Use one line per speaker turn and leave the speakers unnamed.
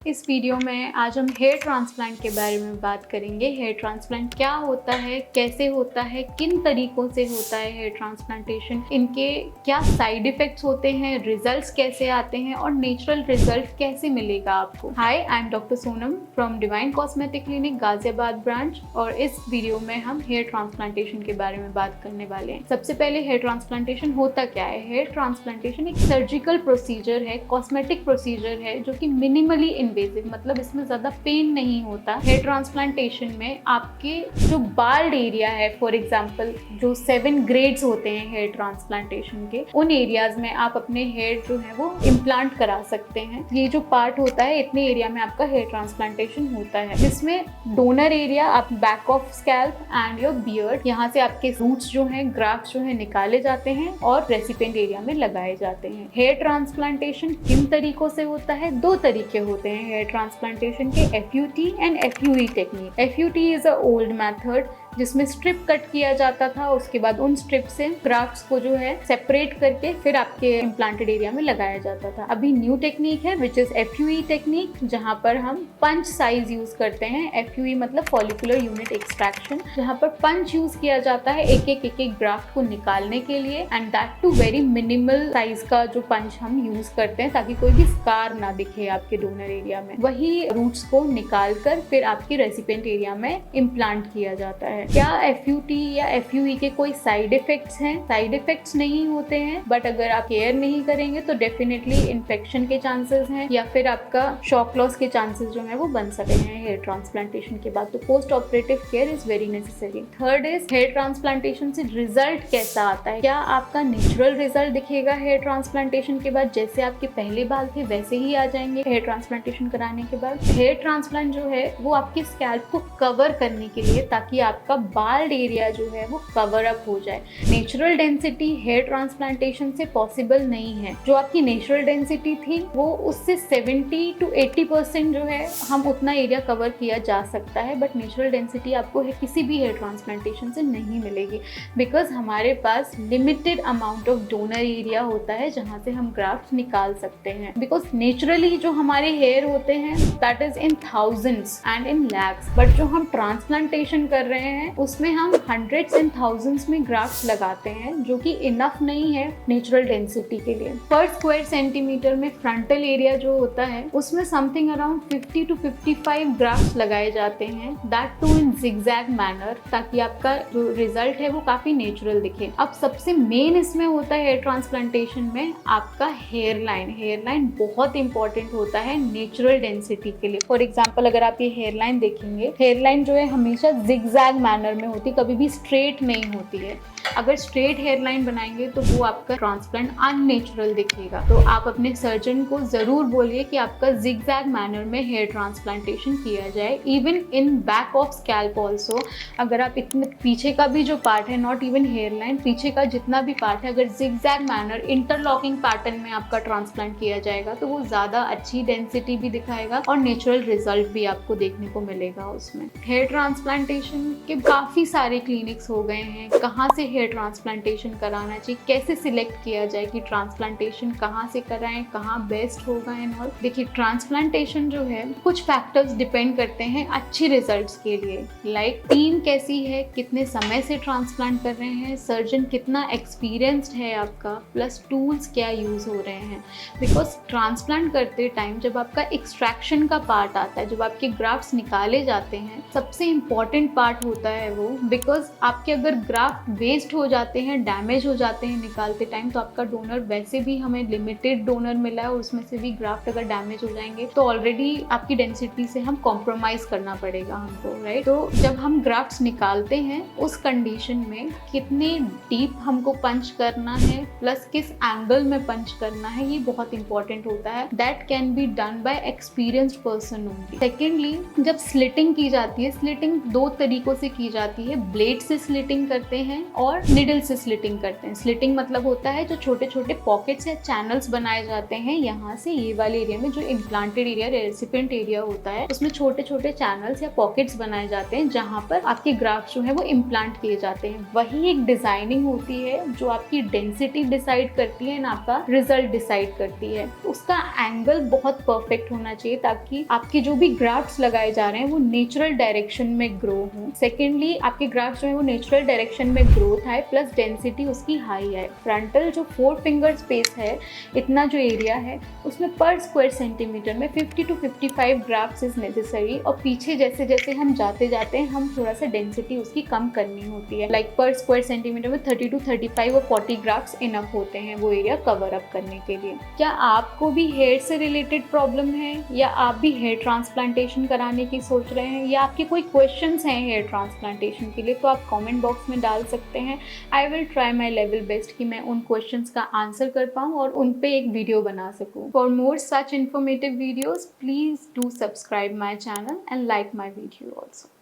इस वीडियो में आज हम हेयर ट्रांसप्लांट के बारे में बात करेंगे। हेयर ट्रांसप्लांट क्या होता है, कैसे होता है, किन तरीकों से होता है हेयर ट्रांसप्लांटेशन, इनके क्या साइड इफ़ेक्ट्स होते हैं, रिजल्ट्स कैसे आते हैं और नेचुरल रिजल्ट कैसे मिलेगा आपको। Hi, I am doctor Sonam from divine cosmetic clinic Ghaziabad branch और इस वीडियो में हम हेयर ट्रांसप्लांटेशन के बारे में बात करने वाले हैं। सबसे पहले हेयर ट्रांसप्लांटेशन होता क्या है। हेयर ट्रांसप्लांटेशन एक सर्जिकल प्रोसीजर है, कॉस्मेटिक प्रोसीजर है जो कि मिनिमली इन्वेजिव, मतलब इसमें ज़्यादा पेन नहीं होता। हेयर ट्रांसप्लांटेशन में आपके जो बाल्ड एरिया है, फॉर एग्जांपल जो 7 ग्रेड्स होते हैं हेयर ट्रांसप्लांटेशन के, उन एरियाज में आप अपने हेयर जो है वो इम्प्लांट करा सकते हैं। ये जो पार्ट होता है, इतने एरिया में आपका हेयर ट्रांसप्लांटेशन होता है, जिसमें डोनर एरिया, आप back of scalp and your beard, यहाँ से आपके रूट्स जो हैं, ग्राफ्ट जो है निकाले जाते हैं और रेसिपिएंट एरिया में लगाए जाते हैं। हेयर ट्रांसप्लांटेशन किन तरीकों से होता है? 2 तरीके होते हैं हेयर ट्रांसप्लांटेशन के, FUT and FUE technique. FUT is a old method जिसमें स्ट्रिप कट किया जाता था, उसके बाद उन स्ट्रिप से ग्राफ्ट्स को जो है सेपरेट करके फिर आपके इम्प्लांटेड एरिया में लगाया जाता था। अभी न्यू टेक्निक है विच इज FUE टेक्निक, जहां पर हम पंच साइज यूज करते हैं। FUE मतलब फॉलिकुलर यूनिट एक्सट्रैक्शन, जहां पर पंच यूज किया जाता है एक एक ग्राफ्ट को निकालने के लिए, and that too very minimal size का जो पंच हम यूज करते हैं ताकि कोई भी स्कार ना दिखे आपके डोनर एरिया में। वही रूट्स को निकाल कर फिर आपके रेसिपिएंट एरिया में इम्प्लांट किया जाता है। क्या FUT या FUE के कोई साइड इफेक्ट्स हैं? साइड इफेक्ट्स नहीं होते हैं, बट अगर आप केयर नहीं करेंगे तो डेफिनेटली इन्फेक्शन के चांसेस हैं या फिर आपका शॉक लॉस के चांसेस जो है वो बन सकते हैं हेयर ट्रांसप्लांटेशन के बाद। तो post operative care is very necessary. Third is here transplantation से रिजल्ट कैसा आता है। क्या आपका नेचुरल रिजल्ट दिखेगा हेयर ट्रांसप्लांटेशन के बाद? जैसे आपके पहले बाल थे वैसे ही आ जाएंगे हेयर ट्रांसप्लांटेशन कराने के बाद। हेयर ट्रांसप्लांट जो है वो आपके स्कैल्प को कवर करने के लिए, ताकि आपका बाल्ड एरिया जो है वो कवर अप हो जाए। नेचुरल डेंसिटी हेयर ट्रांसप्लांटेशन से पॉसिबल नहीं है। जो आपकी नेचुरल डेंसिटी थी वो उससे 70 to 80% जो है हम उतना एरिया कवर किया जा सकता है, बट नेचुरल डेंसिटी आपको किसी भी हेयर ट्रांसप्लांटेशन से नहीं मिलेगी, बिकॉज हमारे पास limited amount of donor area होता है जहाँ से हम ग्राफ्ट निकाल सकते हैं। बिकॉज नेचुरली जो हमारे हेयर होते हैं that is in thousands and in lakhs, but जो हम ट्रांसप्लांटेशन कर रहे हैं उसमें हम हंड्रेड्स एंड थाउजेंड्स में ग्राफ्ट लगाते हैं, जो कि इनफ नहीं है नेचुरल डेंसिटी के लिए। पर स्क्वायर सेंटीमीटर में फ्रंटल एरिया जो होता है उसमें समथिंग अराउंड 50 to 55 ग्राफ्ट लगाए जाते हैं, that too in zigzag manner, ताकि आपका जो रिजल्ट है वो काफी नेचुरल दिखे। अब सबसे मेन इसमें होता है हेयर ट्रांसप्लांटेशन में आपका हेयर लाइन। हेयर लाइन बहुत इंपॉर्टेंट होता है नेचुरल डेंसिटी के लिए। फॉर एग्जाम्पल अगर आप ये हेयर लाइन देखेंगे, हेयर लाइन जो है हमेशा जिगजैग मैनर में होती, कभी भी स्ट्रेट नहीं होती है। अगर स्ट्रेट हेयर लाइन बनाएंगे तो वो आपका ट्रांसप्लांट अननेचुरल दिखेगा। तो आप अपने सर्जन को जरूर बोलिए कि आपका जिगजैग मैनर में हेयर ट्रांसप्लांटेशन किया जाए, even in back of scalp also. अगर आप इतने पीछे का भी जो पार्ट है, नॉट इवन हेयर लाइन, पीछे का जितना भी पार्ट है, अगर जिगजैग मैनर इंटरलॉकिंग पैटर्न में आपका ट्रांसप्लांट किया जाएगा तो वो ज़्यादा अच्छी डेंसिटी भी दिखाएगा और नेचुरल रिजल्ट भी आपको देखने को मिलेगा उसमें। हेयर ट्रांसप्लांटेशन के काफ़ी सारे क्लिनिक्स हो गए हैं। कहाँ से हेयर ट्रांसप्लांटेशन कराना चाहिए, कैसे सिलेक्ट किया जाए कि ट्रांसप्लांटेशन कहाँ से कराएं, कहाँ बेस्ट होगा एंड ऑल। देखिए, ट्रांसप्लांटेशन जो है कुछ फैक्टर्स डिपेंड करते हैं अच्छी रिजल्ट्स के लिए, लाइक टीम कैसी है, कितने समय से ट्रांसप्लांट कर रहे हैं, सर्जन कितना एक्सपीरियंस्ड है आपका, प्लस टूल्स क्या यूज़ हो रहे हैं। बिकॉज ट्रांसप्लांट करते टाइम जब आपका एक्सट्रैक्शन का पार्ट आता है, जब आपके ग्राफ्ट्स निकाले जाते हैं, सबसे इम्पॉर्टेंट पार्ट होता है वो। बिकॉज आपके अगर ग्राफ्ट वेस्ट हो जाते हैं, डैमेज हो जाते हैं निकालते टाइम, तो आपका डोनर, वैसे भी हमें लिमिटेड डोनर मिला है, उसमें से भी ग्राफ्ट अगर डैमेज हो जाएंगे तो ऑलरेडी आपकी डेंसिटी से हम कॉम्प्रोमाइज़ करना पड़ेगा हमको, राइट। तो जब हम ग्राफ्ट्स निकालते हैं उस कंडीशन में कितने डीप हमको पंच करना है, प्लस किस एंगल में पंच करना है, ये बहुत इंपॉर्टेंट होता है। That can be done by experienced person only. Secondly, जब स्लिटिंग की जाती है, स्लिटिंग 2 तरीकों से की जाती है। ब्लेड से स्लिटिंग करते हैं और पर निडल से स्लिटिंग करते हैं। स्लिटिंग मतलब होता है जो छोटे छोटे पॉकेट्स या चैनल्स बनाए जाते हैं, यहाँ से ये वाले एरिया में जो इम्प्लांटेड एरिया रेसिपिएंट एरिया होता है उसमें छोटे छोटे चैनल्स या पॉकेट्स बनाए जाते हैं जहाँ पर आपके ग्राफ्ट जो है वो इम्प्लांट किए जाते हैं। वही एक डिजाइनिंग होती है जो आपकी डेंसिटी डिसाइड करती है ना आपका रिजल्ट डिसाइड करती है। उसका एंगल बहुत परफेक्ट होना चाहिए ताकि आपके जो भी ग्राफ्ट्स लगाए जा रहे हैं वो नेचुरल डायरेक्शन में ग्रो हो। सेकेंडली आपके ग्राफ्ट्स जो है वो नेचुरल डायरेक्शन में ग्रोथ है प्लस डेंसिटी उसकी हाई है। फ्रंटल जो 4 फिंगर स्पेस है, इतना जो एरिया है उसमें पर स्क्वायर सेंटीमीटर में 50 to 55 ग्राफ्ट्स इज नेसेसरी। और पीछे जैसे जैसे हम जाते जाते हैं हम थोड़ा सा डेंसिटी उसकी कम करनी होती है। लाइक पर स्क्वायर सेंटीमीटर में 30 to 35 और 40 ग्राफ्ट्स इनफ होते हैं वो एरिया कवर अप करने के लिए। क्या आपको भी हेयर से रिलेटेड प्रॉब्लम है या आप भी हेयर ट्रांसप्लांटेशन कराने की सोच रहे हैं या आपके कोई क्वेश्चंस हैं हेयर ट्रांसप्लांटेशन के लिए, तो आप कमेंट बॉक्स में डाल सकते हैं। I will try my level best कि मैं उन क्वेश्चंस का आंसर कर पाऊँ और उन पे एक वीडियो बना सकूँ। For more such informative videos please do subscribe my channel and like my video also.